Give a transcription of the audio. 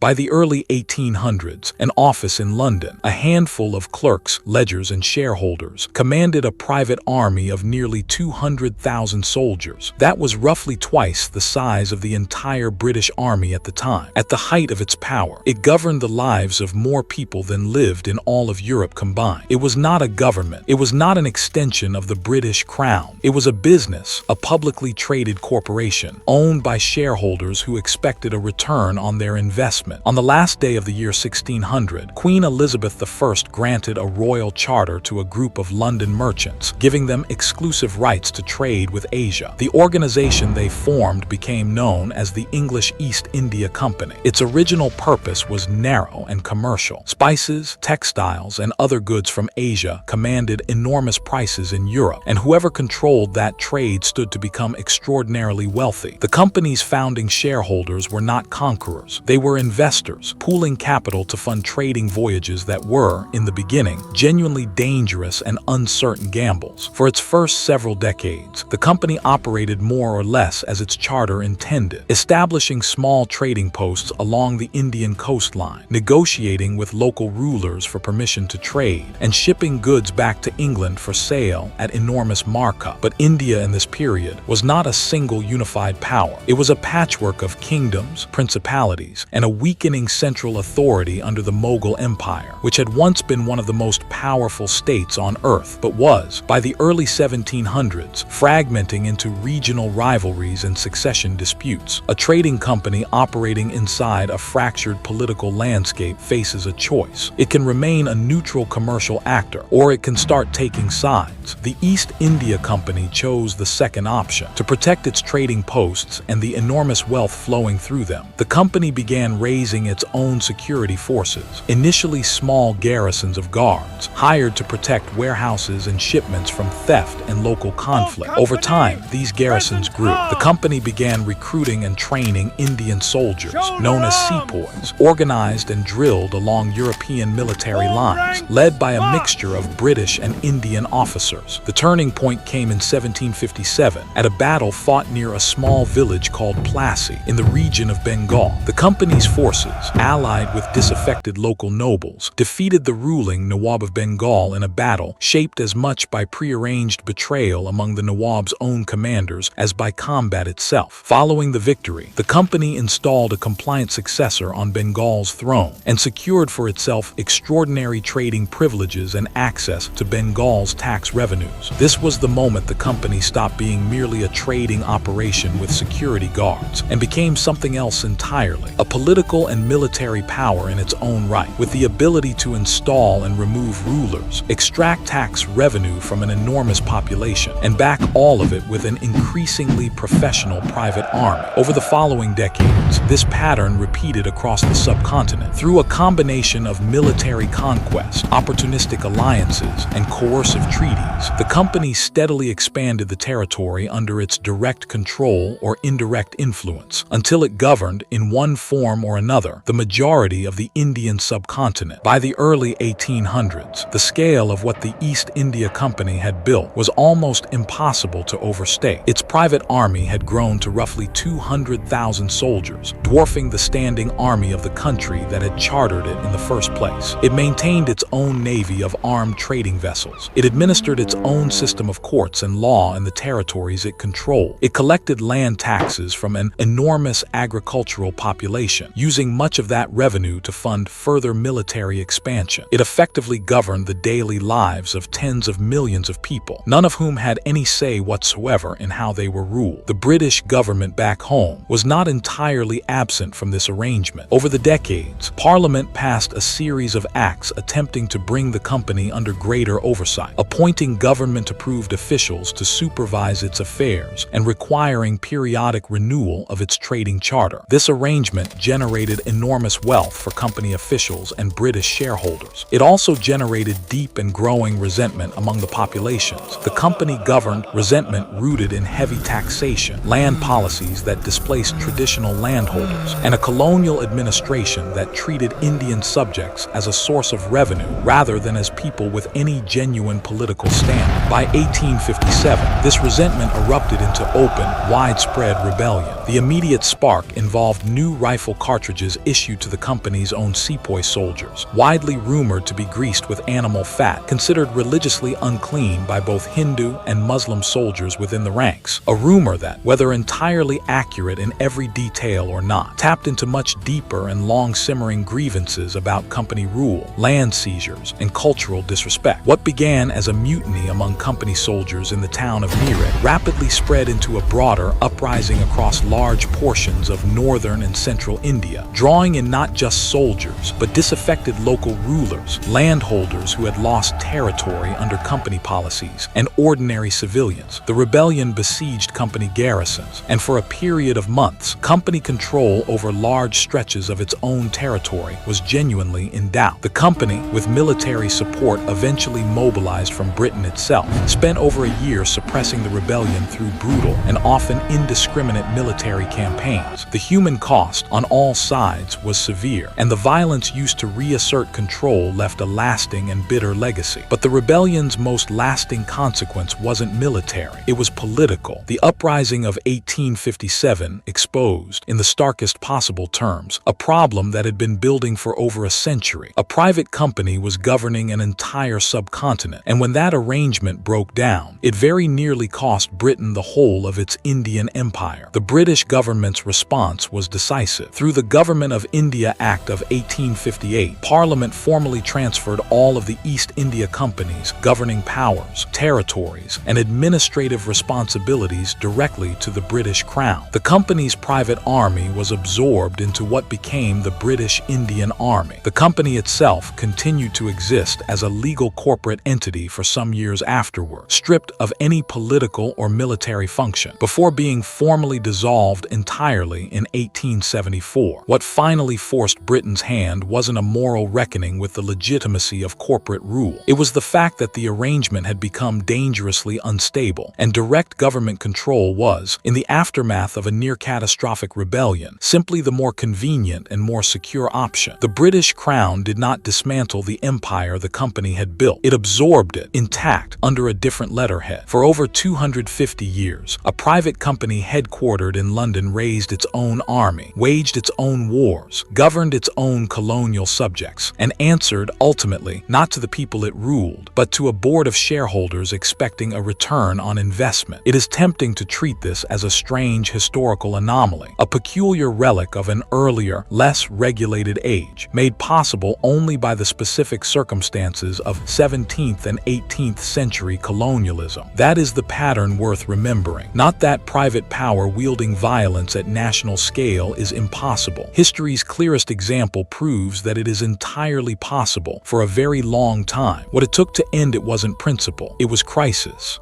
By the early 1800s, an office in London, a handful of clerks, ledgers, and shareholders, commanded a private army of nearly 200,000 soldiers. That was roughly twice the size of the entire British Army at the time. At the height of its power, it governed the lives of more people than lived in all of Europe combined. It was not a government. It was not an extension of the British Crown. It was a business, a publicly traded corporation, owned by shareholders who expected a return on their investment. On the last day of the year 1600, Queen Elizabeth I granted a royal charter to a group of London merchants, giving them exclusive rights to trade with Asia. The organization they formed became known as the English East India Company. Its original purpose was narrow and commercial. Spices, textiles, and other goods from Asia commanded enormous prices in Europe, and whoever controlled that trade stood to become extraordinarily wealthy. The company's founding shareholders were not conquerors. They were investors, pooling capital to fund trading voyages that were, in the beginning, genuinely dangerous and uncertain gambles. For its first several decades, the company operated more or less as its charter intended, establishing small trading posts along the Indian coastline, negotiating with local rulers for permission to trade, and shipping goods back to England for sale at enormous markup. But India in this period was not a single unified power. It was a patchwork of kingdoms, principalities, and a weakening central authority under the Mughal Empire, which had once been one of the most powerful states on earth, but was, by the early 1700s, fragmenting into regional rivalries and succession disputes. A trading company operating inside a fractured political landscape faces a choice. It can remain a neutral commercial actor, or it can start taking sides. The East India Company chose the second option. To protect its trading posts and the enormous wealth flowing through them, the company began raising its own security forces, initially small garrisons of guards, hired to protect warehouses and shipments from theft and local conflict. Over time, these garrisons grew. The company began recruiting and training Indian soldiers, known as sepoys, organized and drilled along European military lines, led by a mixture of British and Indian officers. The turning point came in 1757, at a battle fought near a small village called Plassey, in the region of Bengal. The company's forces, allied with disaffected local nobles, defeated the ruling Nawab of Bengal in a battle shaped as much by prearranged betrayal among the Nawab's own commanders as by combat itself. Following the victory, the company installed a compliant successor on Bengal's throne and secured for itself extraordinary trading privileges and access to Bengal's tax revenues. This was the moment the company stopped being merely a trading operation with security guards and became something else entirely, a political and military power in its own right, with the ability to install and remove rulers, extract tax revenue from an enormous population, and back all of it with an increasingly professional private army. Over the following decades, this pattern repeated across the subcontinent. Through a combination of military conquest, opportunistic alliances, and coercive treaties, the company steadily expanded the territory under its direct control or indirect influence, until it governed, in one form or another, the majority of the Indian subcontinent. By the early 1800s, the scale of what the East India Company had built was almost impossible to overstate. Its private army had grown to roughly 200,000 soldiers, dwarfing the standing army of the country that had chartered it in the first place. It maintained its own navy of armed trading vessels. It administered its own system of courts and law in the territories it controlled. It collected land taxes from an enormous agricultural population, using much of that revenue to fund further military expansion. It effectively governed the daily lives of tens of millions of people, none of whom had any say whatsoever in how they were ruled. The British government back home was not entirely absent from this arrangement. Over the decades, Parliament passed a series of acts attempting to bring the company under greater oversight, appointing government-approved officials to supervise its affairs and requiring periodic renewal of its trading charter. This arrangement generated enormous wealth for company officials and British shareholders. It also generated deep and growing resentment among the populations. The company governed resentment rooted in heavy taxation, land policies, policies that displaced traditional landholders, and a colonial administration that treated Indian subjects as a source of revenue rather than as people with any genuine political standing. By 1857, this resentment erupted into open, widespread rebellion. The immediate spark involved new rifle cartridges issued to the company's own sepoy soldiers, widely rumored to be greased with animal fat, considered religiously unclean by both Hindu and Muslim soldiers within the ranks. A rumor that, whether entirely accurate in every detail or not, tapped into much deeper and long-simmering grievances about company rule, land seizures, and cultural disrespect. What began as a mutiny among company soldiers in the town of Near rapidly spread into a broader uprising across large portions of northern and central India, drawing in not just soldiers, but disaffected local rulers, landholders who had lost territory under company policies, and ordinary civilians. The rebellion besieged company garrisons, and for a period of months, company control over large stretches of its own territory was genuinely in doubt. The company, with military support eventually mobilized from Britain itself, spent over a year suppressing the rebellion through brutal and often indiscriminate military campaigns. The human cost on all sides was severe, and the violence used to reassert control left a lasting and bitter legacy. But the rebellion's most lasting consequence wasn't military, it was political. The uprising of 1857 exposed, in the starkest possible terms, a problem that had been building for over a century. A private company was governing an entire subcontinent, and when that arrangement broke down, it very nearly cost Britain the whole of its Indian empire. The British government's response was decisive. Through the Government of India Act of 1858, Parliament formally transferred all of the East India Company's governing powers, territories, and administrative responsibilities directly to the British Crown. The company's private army was absorbed into what became the British Indian Army. The company itself continued to exist as a legal corporate entity for some years afterward, stripped of any political or military function, before being formally dissolved entirely in 1874. What finally forced Britain's hand wasn't a moral reckoning with the legitimacy of corporate rule. It was the fact that the arrangement had become dangerously unstable, and direct government control was, in the aftermath of a near-catastrophic rebellion, simply the more convenient and more secure option. The British Crown did not dismantle the empire the company had built. It absorbed it, intact, under a different letterhead. For over 250 years, a private company headquartered in London raised its own army, waged its own wars, governed its own colonial subjects, and answered, ultimately, not to the people it ruled, but to a board of shareholders expecting a return on investment. It is tempting to treat this as a strange historical anomaly, a peculiar relic of an earlier, less regulated age, made possible only by the specific circumstances of 17th and 18th century colonialism. That is the pattern worth remembering, not that private power wielding violence at national scale is impossible. History's clearest example proves that it is entirely possible for a very long time. What it took to end it wasn't principle, it was crisis.